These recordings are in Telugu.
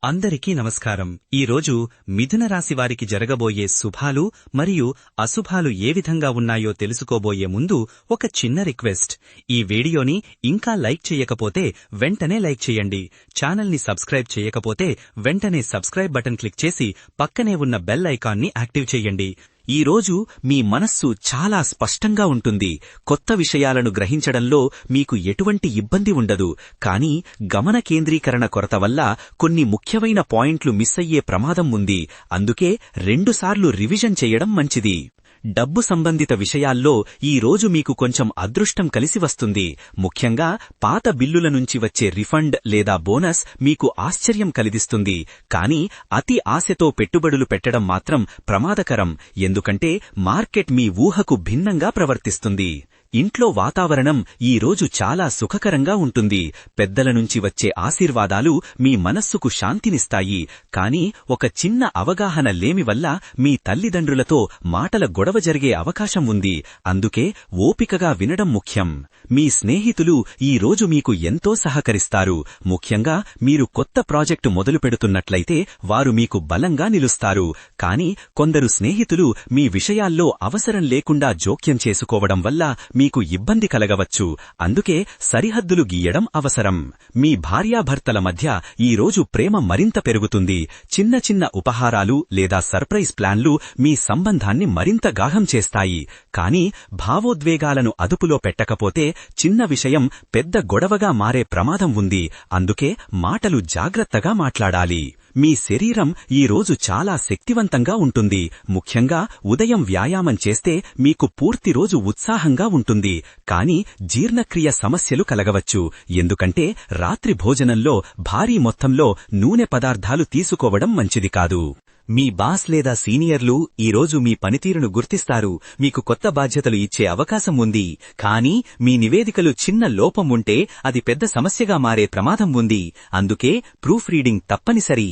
అందరికీ నమస్కారం. ఈరోజు మిథున రాశి వారికి జరగబోయే శుభాలు మరియు అశుభాలు ఏ విధంగా ఉన్నాయో తెలుసుకోబోయే ముందు ఒక చిన్న రిక్వెస్ట్. ఈ వీడియోని ఇంకా లైక్ చేయకపోతే వెంటనే లైక్ చేయండి. ఛానల్ని సబ్స్క్రైబ్ చేయకపోతే వెంటనే సబ్స్క్రైబ్ బటన్ క్లిక్ చేసి పక్కనే ఉన్న బెల్ ఐకాన్ని యాక్టివ్ చేయండి. ఈ రోజు మీ మనస్సు చాలా స్పష్టంగా ఉంటుంది. కొత్త విషయాలను గ్రహించడంలో మీకు ఎటువంటి ఇబ్బంది ఉండదు. కానీ గమన కేంద్రీకరణ కొరత వల్ల కొన్ని ముఖ్యమైన పాయింట్లు మిస్ అయ్యే ప్రమాదం ఉంది. అందుకే 2 సార్లు రివిజన్ చేయడం మంచిది. డబ్బు సంబంధిత విషయాల్లో ఈ రోజు మీకు కొంచెం అదృష్టం కలిసి వస్తుంది. ముఖ్యంగా పాత బిల్లుల నుంచి వచ్చే రిఫండ్ లేదా బోనస్ మీకు ఆశ్చర్యం కలిగిస్తుంది. కానీ అతి ఆశతో పెట్టుబడులు పెట్టడం మాత్రం ప్రమాదకరం. ఎందుకంటే మార్కెట్ మీ ఊహకు భిన్నంగా ప్రవర్తిస్తుంది. ఇంట్లో వాతావరణం ఈ రోజు చాలా సుఖకరంగా ఉంటుంది. పెద్దల నుంచి వచ్చే ఆశీర్వాదాలు మీ మనస్సుకు శాంతినిస్తాయి. కానీ ఒక చిన్న అవగాహన లేమి వల్ల మీ తల్లిదండ్రులతో మాటల గొడవ జరిగే అవకాశం ఉంది. అందుకే ఓపికగా వినడం ముఖ్యం. మీ స్నేహితులు ఈ రోజు మీకు ఎంతో సహకరిస్తారు. ముఖ్యంగా మీరు కొత్త ప్రాజెక్టు మొదలుపెడుతున్నట్లయితే వారు మీకు బలంగా నిలుస్తారు. కానీ కొందరు స్నేహితులు మీ విషయాల్లో అవసరం లేకుండా జోక్యం చేసుకోవడం వల్ల మీకు ఇబ్బంది కలగవచ్చు. అందుకే సరిహద్దులు గీయడం అవసరం. మీ భార్యాభర్తల మధ్య ఈ రోజు ప్రేమ మరింత పెరుగుతుంది. చిన్న చిన్న ఉపహారాలు లేదా సర్ప్రైజ్ ప్లాన్లు మీ సంబంధాన్ని మరింత గాఢం చేస్తాయి. కానీ భావోద్వేగాలను అదుపులో పెట్టకపోతే చిన్న విషయం పెద్ద గొడవగా మారే ప్రమాదం ఉంది. అందుకే మాటలు జాగ్రత్తగా మాట్లాడాలి. మీ శరీరం ఈ రోజు చాలా శక్తివంతంగా ఉంటుంది. ముఖ్యంగా ఉదయం వ్యాయామం చేస్తే మీకు పూర్తి రోజు ఉత్సాహంగా ఉంటుంది. కానీ జీర్ణక్రియ సమస్యలు కలగవచ్చు. ఎందుకంటే రాత్రి భోజనంలో భారీ మొత్తంలో నూనె పదార్థాలు తీసుకోవడం మంచిది కాదు. మీ బాస్ లేదా సీనియర్లు ఈరోజు మీ పనితీరును గుర్తిస్తారు. మీకు కొత్త బాధ్యతలు ఇచ్చే అవకాశం ఉంది. కానీ మీ నివేదికలు చిన్న లోపం ఉంటే అది పెద్ద సమస్యగా మారే ప్రమాదం ఉంది. అందుకే ప్రూఫ్ రీడింగ్ తప్పనిసరి.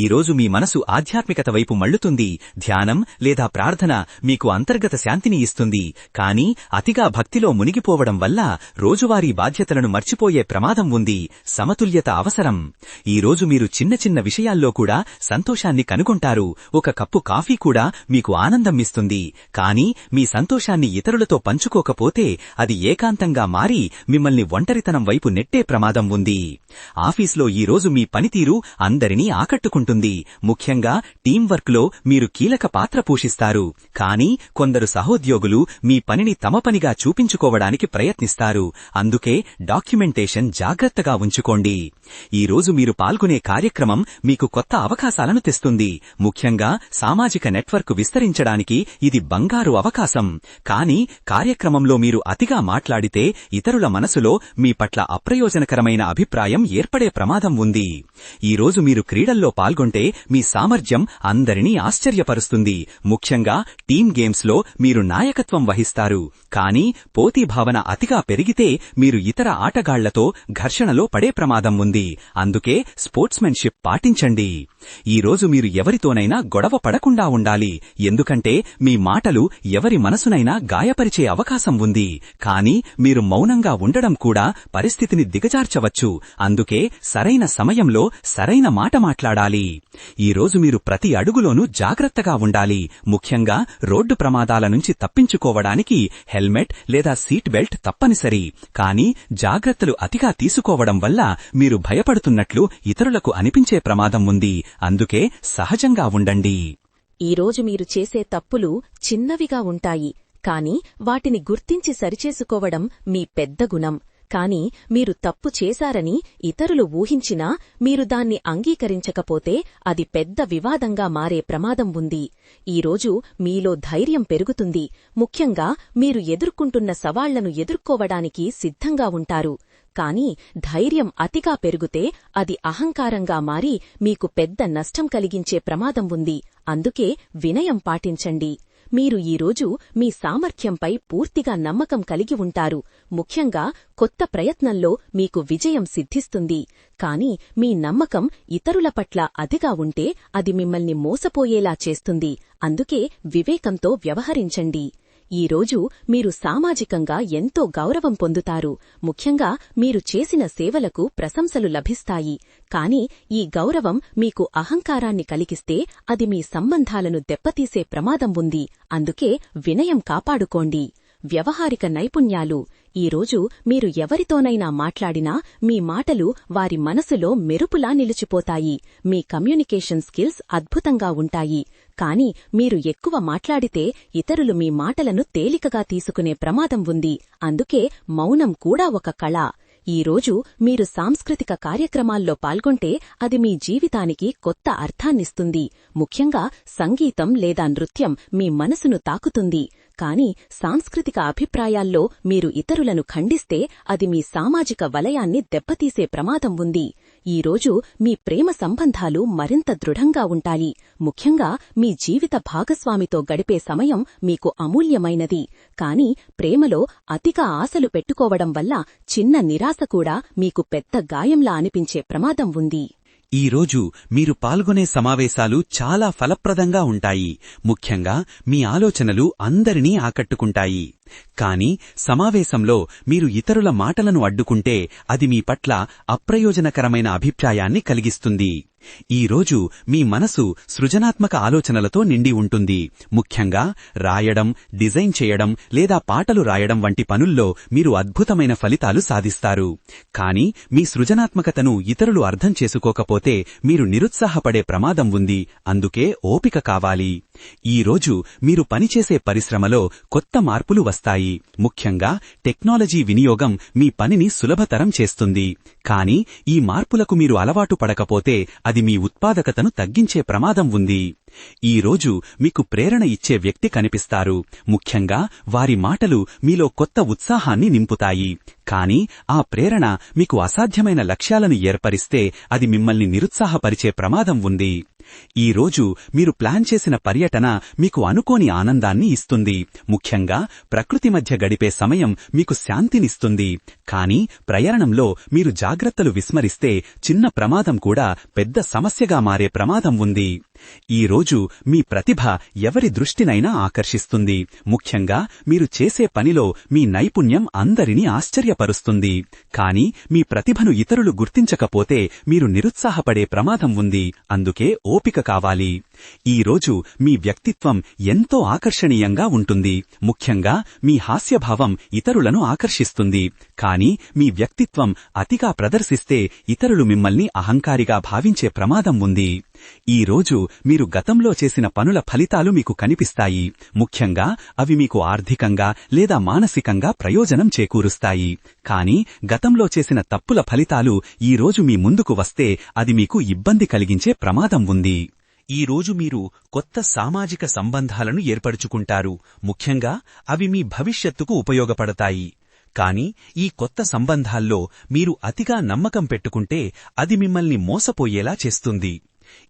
ఈరోజు మీ మనసు ఆధ్యాత్మికత వైపు మళ్లుతుంది. ధ్యానం లేదా ప్రార్థన మీకు అంతర్గత శాంతిని ఇస్తుంది. కానీ అతిగా భక్తిలో మునిగిపోవడం వల్ల రోజువారీ బాధ్యతలను మర్చిపోయే ప్రమాదం ఉంది. సమతుల్యత అవసరం. ఈరోజు మీరు చిన్న చిన్న విషయాల్లో కూడా సంతోషాన్ని కనుగొంటారు. ఒక కప్పు కాఫీ కూడా మీకు ఆనందం ఇస్తుంది. కానీ మీ సంతోషాన్ని ఇతరులతో పంచుకోకపోతే అది ఏకాంతంగా మారి మిమ్మల్ని ఒంటరితనం వైపు నెట్టే ప్రమాదం ఉంది. ఆఫీస్లో ఈరోజు మీ పనితీరు అందరినీ ఆకట్టుకుంటుంది. ముఖ్యంగా టీం వర్క్ లో మీరు కీలక పాత్ర పోషిస్తారు. కానీ కొందరు సహోద్యోగులు మీ పనిని తమ పనిగా చూపించుకోవడానికి ప్రయత్నిస్తారు. అందుకే డాక్యుమెంటేషన్ జాగ్రత్తగా ఉంచుకోండి. ఈరోజు మీరు పాల్గొనే కార్యక్రమం మీకు కొత్త అవకాశాలను తెస్తుంది. ముఖ్యంగా సామాజిక నెట్వర్క్ విస్తరించడానికి ఇది బంగారు అవకాశం. కానీ కార్యక్రమంలో మీరు అతిగా మాట్లాడితే ఇతరుల మనసులో మీ పట్ల అప్రయోజనకరమైన అభిప్రాయం ఏర్పడే ప్రమాదం ఉంది. ఈరోజు మీరు క్రీడల్లో పాల్గొంటే మీ సామర్థ్యం అందరినీ ఆశ్చర్యపరుస్తుంది. ముఖ్యంగా టీమ్ గేమ్స్ లో మీరు నాయకత్వం వహిస్తారు. కానీ పోటీ భావన అతిగా పెరిగితే మీరు ఇతర ఆటగాళ్లతో ఘర్షణలో పడే ప్రమాదం ఉంది. అందుకే స్పోర్ట్స్మెన్షిప్ పాటించండి. ఈరోజు మీరు ఎవరితోనైనా గొడవ పడకుండా ఉండాలి. ఎందుకంటే మీ మాటలు ఎవరి మనసునైనా గాయపరిచే అవకాశం ఉంది. కానీ మీరు మౌనంగా ఉండడం కూడా పరిస్థితిని దిగజార్చవచ్చు. అందుకే సరైన సమయంలో సరైన మాట మాట్లాడాలి. ఈరోజు మీరు ప్రతి అడుగులోనూ జాగ్రత్తగా ఉండాలి. ముఖ్యంగా రోడ్డు ప్రమాదాల నుంచి తప్పించుకోవడానికి హెల్మెట్ లేదా సీట్ బెల్ట్ తప్పనిసరి. కానీ జాగ్రత్తలు అతిగా తీసుకోవడం వల్ల మీరు భయపడుతున్నట్లు ఇతరులకు అనిపించే ప్రమాదం ఉంది. అందుకే సహజంగా ఉండండి. ఈరోజు మీరు చేసే తప్పులు చిన్నవిగా ఉంటాయి. కాని వాటిని గుర్తించి సరిచేసుకోవడం మీ పెద్ద గుణం. కాని మీరు తప్పు చేశారని ఇతరులు ఊహించినా మీరు దాన్ని అంగీకరించకపోతే అది పెద్ద వివాదంగా మారే ప్రమాదం ఉంది. ఈరోజు మీలో ధైర్యం పెరుగుతుంది. ముఖ్యంగా మీరు ఎదుర్కొంటున్న సవాళ్లను ఎదుర్కోవడానికి సిద్ధంగా ఉంటారు. కాని ధైర్యం అతిగా పెరిగితే అది అహంకారంగా మారి మీకు పెద్ద నష్టం కలిగించే ప్రమాదం ఉంది. అందుకే వినయం పాటించండి. మీరు ఈరోజు మీ సామర్థ్యంపై పూర్తిగా నమ్మకం కలిగి ఉంటారు. ముఖ్యంగా కొత్త ప్రయత్నంలో మీకు విజయం సిద్ధిస్తుంది. కాని మీ నమ్మకం ఇతరుల పట్ల అతిగా ఉంటే అది మిమ్మల్ని మోసపోయేలా చేస్తుంది. అందుకే వివేకంతో వ్యవహరించండి. ఈరోజు మీరు సామాజికంగా ఎంతో గౌరవం పొందుతారు. ముఖ్యంగా మీరు చేసిన సేవలకు ప్రశంసలు లభిస్తాయి. కాని ఈ గౌరవం మీకు అహంకారాన్ని కలిగిస్తే అది మీ సంబంధాలను దెబ్బతీసే ప్రమాదం ఉంది. అందుకే వినయం కాపాడుకోండి. వ్యవహారిక నైపుణ్యాలు. ఈరోజు మీరు ఎవరితోనైనా మాట్లాడినా మీ మాటలు వారి మనసులో మెరుపులా నిలిచిపోతాయి. మీ కమ్యూనికేషన్ స్కిల్స్ అద్భుతంగా ఉంటాయి. కాని మీరు ఎక్కువ మాట్లాడితే ఇతరులు మీ మాటలను తేలికగా తీసుకునే ప్రమాదం ఉంది. అందుకే మౌనం కూడా ఒక కళ. ఈరోజు మీరు సాంస్కృతిక కార్యక్రమాల్లో పాల్గొంటే అది మీ జీవితానికి కొత్త అర్థాన్నిస్తుంది. ముఖ్యంగా సంగీతం లేదా నృత్యం మీ మనసును తాకుతుంది. కాని సాంస్కృతిక అభిప్రాయాల్లో మీరు ఇతరులను ఖండిస్తే అది మీ సామాజిక వలయాన్ని దెబ్బతీసే ప్రమాదం ఉంది. ఈరోజు మీ ప్రేమ సంబంధాలు మరింత దృఢంగా ఉంటాయి. ముఖ్యంగా మీ జీవిత భాగస్వామితో గడిపే సమయం మీకు అమూల్యమైనది. కాని ప్రేమలో అతిగా ఆశలు పెట్టుకోవడం వల్ల చిన్న నిరాశ కూడా మీకు పెద్ద గాయంలా అనిపించే ప్రమాదం ఉంది. ఈరోజు మీరు పాల్గొనే సమావేశాలు చాలా ఫలప్రదంగా ఉంటాయి. ముఖ్యంగా మీ ఆలోచనలు అందరినీ ఆకట్టుకుంటాయి. కాని సమావేశంలో మీరు ఇతరుల మాటలను అడ్డుకుంటే అది మీ పట్ల అప్రయోజనకరమైన అభిప్రాయాన్ని కలిగిస్తుంది. ఈరోజు మీ మనసు సృజనాత్మక ఆలోచనలతో నిండి ఉంటుంది. ముఖ్యంగా రాయడం, డిజైన్ చేయడం లేదా పాటలు రాయడం వంటి పనుల్లో మీరు అద్భుతమైన ఫలితాలు సాధిస్తారు. కాని మీ సృజనాత్మకతను ఇతరులు అర్థం చేసుకోకపోతే మీరు నిరుత్సాహపడే ప్రమాదం ఉంది. అందుకే ఓపిక కావాలి. ఈరోజు మీరు పనిచేసే పరిశ్రమలో కొత్త మార్పులు వస్తాయి. ముఖ్యంగా టెక్నాలజీ వినియోగం మీ పనిని సులభతరం చేస్తుంది. కాని ఈ మార్పులకు మీరు అలవాటు పడకపోతే అది మీ ఉత్పాదకతను తగ్గించే ప్రమాదం ఉంది. ఈరోజు మీకు ప్రేరణ ఇచ్చే వ్యక్తి కనిపిస్తారు. ముఖ్యంగా వారి మాటలు మీలో కొత్త ఉత్సాహాన్ని నింపుతాయి. కాని ఆ ప్రేరణ మీకు అసాధ్యమైన లక్ష్యాలను ఏర్పరిస్తే అది మిమ్మల్ని నిరుత్సాహపరిచే ప్రమాదం ఉంది. ఈరోజు మీరు ప్లాన్ చేసిన పర్యటన మీకు అనుకోని ఆనందాన్ని ఇస్తుంది. ముఖ్యంగా ప్రకృతి మధ్య గడిపే సమయం మీకు శాంతినిస్తుంది. కాని ప్రయాణంలో మీరు జాగ్రత్తలు విస్మరిస్తే చిన్న ప్రమాదం కూడా పెద్ద సమస్యగా మారే ప్రమాదం ఉంది. ఈరోజు మీ ప్రతిభ ఎవరి దృష్టినైనా ఆకర్షిస్తుంది. ముఖ్యంగా మీరు చేసే పనిలో మీ నైపుణ్యం అందరినీ ఆశ్చర్యపరుస్తుంది. కాని మీ ప్రతిభను ఇతరులు గుర్తించకపోతే మీరు నిరుత్సాహపడే ప్రమాదం ఉంది. అందుకే ఓపిక కావాలి. ఈరోజు మీ వ్యక్తిత్వం ఎంతో ఆకర్షణీయంగా ఉంటుంది. ముఖ్యంగా మీ హాస్యభావం ఇతరులను ఆకర్షిస్తుంది. కాని మీ వ్యక్తిత్వం అతిగా ప్రదర్శిస్తే ఇతరులు మిమ్మల్ని అహంకారిగా భావించే ప్రమాదం ఉంది. ఈరోజు మీరు గతంలో చేసిన పనుల ఫలితాలు మీకు కనిపిస్తాయి. ముఖ్యంగా అవి మీకు ఆర్థికంగా లేదా మానసికంగా ప్రయోజనం చేకూరుస్తాయి. కాని గతంలో చేసిన తప్పుల ఫలితాలు ఈరోజు మీ ముందుకు వస్తే అది మీకు ఇబ్బంది కలిగించే ప్రమాదం ఉంది. ఈరోజు మీరు కొత్త సామాజిక సంబంధాలను ఏర్పరుచుకుంటారు. ముఖ్యంగా అవి మీ భవిష్యత్తుకు ఉపయోగపడతాయి. కాని ఈ కొత్త సంబంధాల్లో మీరు అతిగా నమ్మకం పెట్టుకుంటే అది మిమ్మల్ని మోసపోయేలా చేస్తుంది.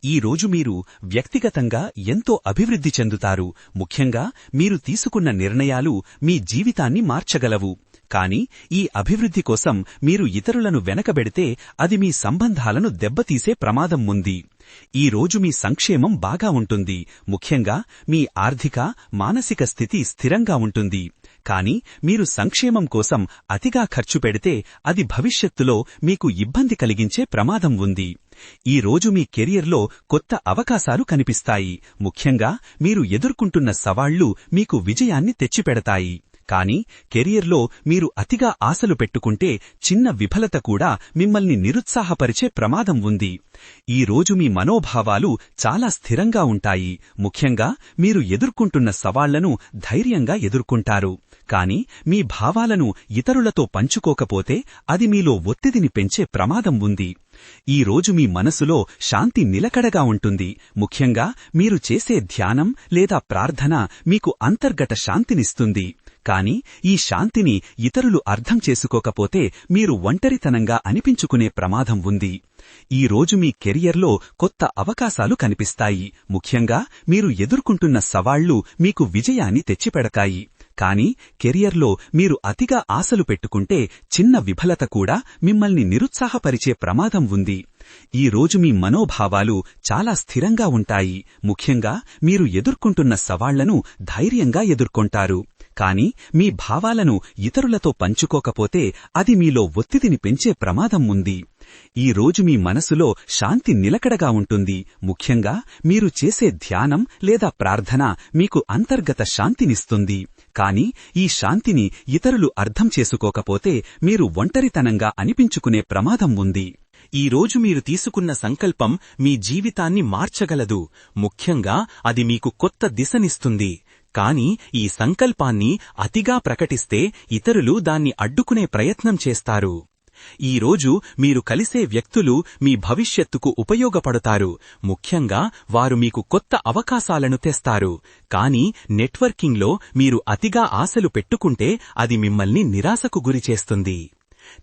ఈరోజు మీరు వ్యక్తిగతంగా ఎంతో అభివృద్ధి చెందుతారు. ముఖ్యంగా మీరు తీసుకున్న నిర్ణయాలు మీ జీవితాన్ని మార్చగలవు. కాని ఈ అభివృద్ధి కోసం మీరు ఇతరులను వెనకబెడితే అది మీ సంబంధాలను దెబ్బతీసే ప్రమాదం ఉంది. ఈరోజు మీ సంక్షేమం బాగా ఉంటుంది. ముఖ్యంగా మీ ఆర్థిక, మానసిక స్థితి స్థిరంగా ఉంటుంది. కాని మీరు సంక్షేమం కోసం అతిగా ఖర్చు పెడితే అది భవిష్యత్తులో మీకు ఇబ్బంది కలిగించే ప్రమాదం ఉంది. ఈరోజు మీ కెరియర్లో కొత్త అవకాశాలు కనిపిస్తాయి. ముఖ్యంగా మీరు ఎదుర్కొంటున్న సవాళ్లు మీకు విజయాన్ని తెచ్చిపెడతాయి. కాని కెరియర్లో మీరు అతిగా ఆశలు పెట్టుకుంటే చిన్న విఫలత కూడా మిమ్మల్ని నిరుత్సాహపరిచే ప్రమాదం ఉంది. ఈరోజు మీ మనోభావాలు చాలా స్థిరంగా ఉంటాయి. ముఖ్యంగా మీరు ఎదుర్కొంటున్న సవాళ్లను ధైర్యంగా ఎదుర్కొంటారు. కాని మీ భావాలను ఇతరులతో పంచుకోకపోతే అది మీలో ఒత్తిడిని పెంచే ప్రమాదం ఉంది. ఈరోజు మీ మనసులో శాంతి నిలకడగా ఉంటుంది. ముఖ్యంగా మీరు చేసే ధ్యానం లేదా ప్రార్థన మీకు అంతర్గత శాంతినిస్తుంది. కాని ఈ శాంతిని ఇతరులు అర్థం చేసుకోకపోతే మీరు ఒంటరితనంగా అనిపించుకునే ప్రమాదం ఉంది. ఈరోజు మీ కెరియర్లో కొత్త అవకాశాలు కనిపిస్తాయి. ముఖ్యంగా మీరు ఎదుర్కొంటున్న సవాళ్లు మీకు విజయాన్ని తెచ్చిపెడతాయి. కాని కెరియర్లో మీరు అతిగా ఆశలు పెట్టుకుంటే చిన్న విఫలత కూడా మిమ్మల్ని నిరుత్సాహపరిచే ప్రమాదం ఉంది. ఈరోజు మీ మనోభావాలు చాలా స్థిరంగా ఉంటాయి. ముఖ్యంగా మీరు ఎదుర్కొంటున్న సవాళ్లను ధైర్యంగా ఎదుర్కొంటారు. కాని మీ భావాలను ఇతరులతో పంచుకోకపోతే అది మీలో ఒత్తిడిని పెంచే ప్రమాదం ఉంది. ఈ రోజు మీ మనసులో శాంతి నిలకడగా ఉంటుంది. ముఖ్యంగా మీరు చేసే ధ్యానం లేదా ప్రార్థన మీకు అంతర్గత శాంతినిస్తుంది. కాని ఈ శాంతిని ఇతరులు అర్థం చేసుకోకపోతే మీరు ఒంటరితనంగా అనిపించుకునే ప్రమాదం ఉంది. ఈ రోజు మీరు తీసుకున్న సంకల్పం మీ జీవితాన్ని మార్చగలదు. ముఖ్యంగా అది మీకు కొత్త దిశనిస్తుంది. కాని ఈ సంకల్పాన్ని అతిగా ప్రకటిస్తే ఇతరులు దాన్ని అడ్డుకునే ప్రయత్నం చేస్తారు. ఈ రోజు మీరు కలిసే వ్యక్తులు మీ భవిష్యత్తుకు ఉపయోగపడతారు. ముఖ్యంగా వారు మీకు కొత్త అవకాశాలను తెస్తారు. కాని నెట్వర్కింగ్లో మీరు అతిగా ఆశలు పెట్టుకుంటే అది మిమ్మల్ని నిరాశకు గురిచేస్తుంది.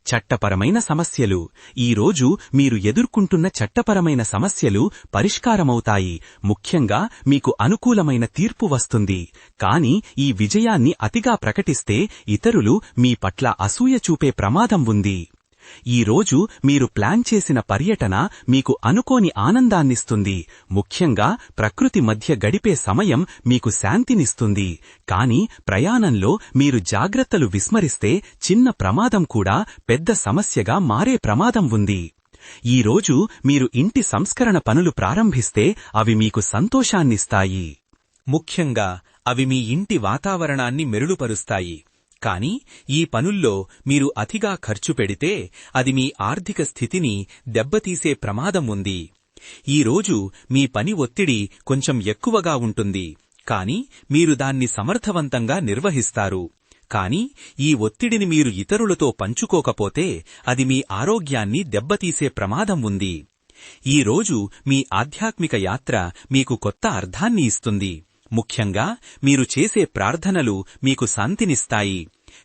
చట్టపరమైన సమస్యలు. ఈ రోజు మీరు ఎదుర్కొంటున్న చట్టపరమైన సమస్యలు పరిష్కారమవుతాయి. ముఖ్యంగా మీకు అనుకూలమైన తీర్పు వస్తుంది. కాని ఈ విజయాన్ని అతిగా ప్రకటిస్తే ఇతరులు మీ పట్ల అసూయ చూపే ప్రమాదం ఉంది. ఈ రోజు మీరు ప్లాన్ చేసిన పర్యటన మీకు అనుకోని ఆనందాన్నిస్తుంది. ముఖ్యంగా ప్రకృతి మధ్య గడిపే సమయం మీకు శాంతినిస్తుంది. కాని ప్రయాణంలో మీరు జాగ్రత్తలు విస్మరిస్తే చిన్న ప్రమాదం కూడా పెద్ద సమస్యగా మారే ప్రమాదం ఉంది. ఈ రోజు మీరు ఇంటి సంస్కరణ పనులు ప్రారంభిస్తే అవి మీకు సంతోషాన్నిస్తాయి. ముఖ్యంగా అవి మీ ఇంటి వాతావరణాన్ని మెరుగుపరుస్తాయి. కాని ఈ పనుల్లో మీరు అతిగా ఖర్చు పెడితే అది మీ ఆర్థిక స్థితిని దెబ్బతీసే ప్రమాదం ఉంది. ఈ రోజు మీ పని ఒత్తిడి కొంచెం ఎక్కువగా ఉంటుంది. కాని మీరు దాన్ని సమర్థవంతంగా నిర్వహిస్తారు. కాని ఈ ఒత్తిడిని మీరు ఇతరులతో పంచుకోకపోతే అది మీ ఆరోగ్యాన్ని దెబ్బతీసే ప్రమాదం ఉంది. ఈ రోజు మీ ఆధ్యాత్మిక యాత్ర మీకు కొత్త అర్థాన్ని ఇస్తుంది. ముఖ్యంగా మీరు చేసే ప్రార్థనలు మీకు శాంతినిస్తాయి.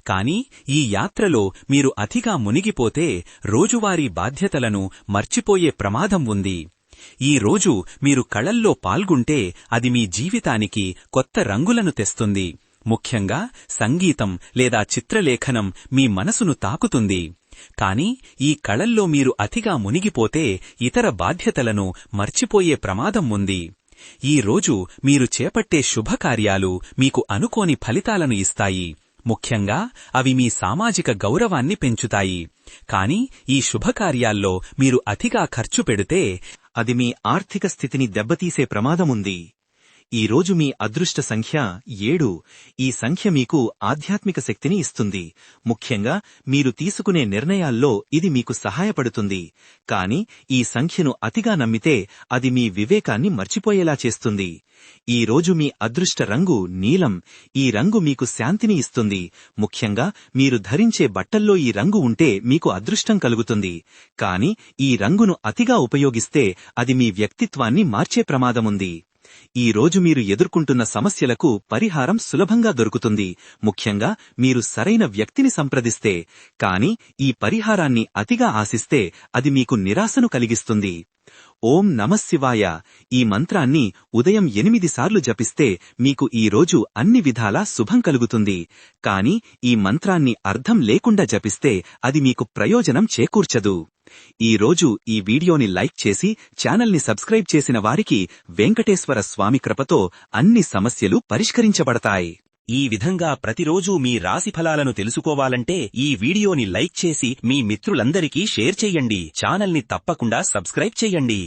కాని ఈ యాత్రలో మీరు అతిగా మునిగిపోతే రోజువారీ బాధ్యతలను మర్చిపోయే ప్రమాదం ఉంది. ఈ రోజు మీరు కళల్లో పాల్గొంటే అది మీ జీవితానికి కొత్త రంగులను తెస్తుంది. ముఖ్యంగా సంగీతం లేదా చిత్రలేఖనం మీ మనసును తాకుతుంది. కాని ఈ కళల్లో మీరు అతిగా మునిగిపోతే ఇతర బాధ్యతలను మర్చిపోయే ప్రమాదం ఉంది. ఈ రోజు మీరు చేపట్టే శుభకార్యాలు మీకు అనుకోని ఫలితాలను ఇస్తాయి. ముఖ్యంగా అవి మీ సామాజిక గౌరవాన్ని పెంచుతాయి. కాని ఈ శుభకార్యాల్లో మీరు అతిగా ఖర్చు పెడితే అది మీ ఆర్థిక స్థితిని దెబ్బతీసే ప్రమాదముంది. ఈ రోజు మీ అదృష్ట సంఖ్య 7. ఈ సంఖ్య మీకు ఆధ్యాత్మిక శక్తిని ఇస్తుంది. ముఖ్యంగా మీరు తీసుకునే నిర్ణయాల్లో ఇది మీకు సహాయపడుతుంది. కాని ఈ సంఖ్యను అతిగా నమ్మితే అది మీ వివేకాన్ని మర్చిపోయేలా చేస్తుంది. ఈ రోజు మీ అదృష్ట రంగు నీలం. ఈ రంగు మీకు శాంతిని ఇస్తుంది. ముఖ్యంగా మీరు ధరించే బట్టల్లో ఈ రంగు ఉంటే మీకు అదృష్టం కలుగుతుంది. కాని ఈ రంగును అతిగా ఉపయోగిస్తే అది మీ వ్యక్తిత్వాన్ని మార్చే ప్రమాదముంది. ఈ రోజు మీరు ఎదుర్కొంటున్న సమస్యలకు పరిహారం సులభంగా దొరుకుతుంది. ముఖ్యంగా మీరు సరైన వ్యక్తిని సంప్రదిస్తే. కాని ఈ పరిహారాన్ని అతిగా ఆశిస్తే అది మీకు నిరాశను కలిగిస్తుంది. ఓం నమఃశివాయ ఈ మంత్రాన్ని ఉదయం 8 సార్లు జపిస్తే మీకు ఈ రోజు అన్ని విధాలా శుభం కలుగుతుంది. కాని ఈ మంత్రాన్ని అర్థం లేకుండా జపిస్తే అది మీకు ప్రయోజనం చేకూర్చదు. ఈ రోజు ఈ వీడియోని లైక్ చేసి ఛానల్ని సబ్స్క్రైబ్ చేసిన వారికి వెంకటేశ్వర స్వామి కృపతో అన్ని సమస్యలు పరిష్కరించబడతాయి. ఈ విధంగా ప్రతిరోజూ మీ రాశిఫలాలను తెలుసుకోవాలంటే ఈ వీడియోని లైక్ చేసి మీ మిత్రులందరికీ షేర్ చెయ్యండి. ఛానల్ని తప్పకుండా సబ్స్క్రైబ్ చెయ్యండి.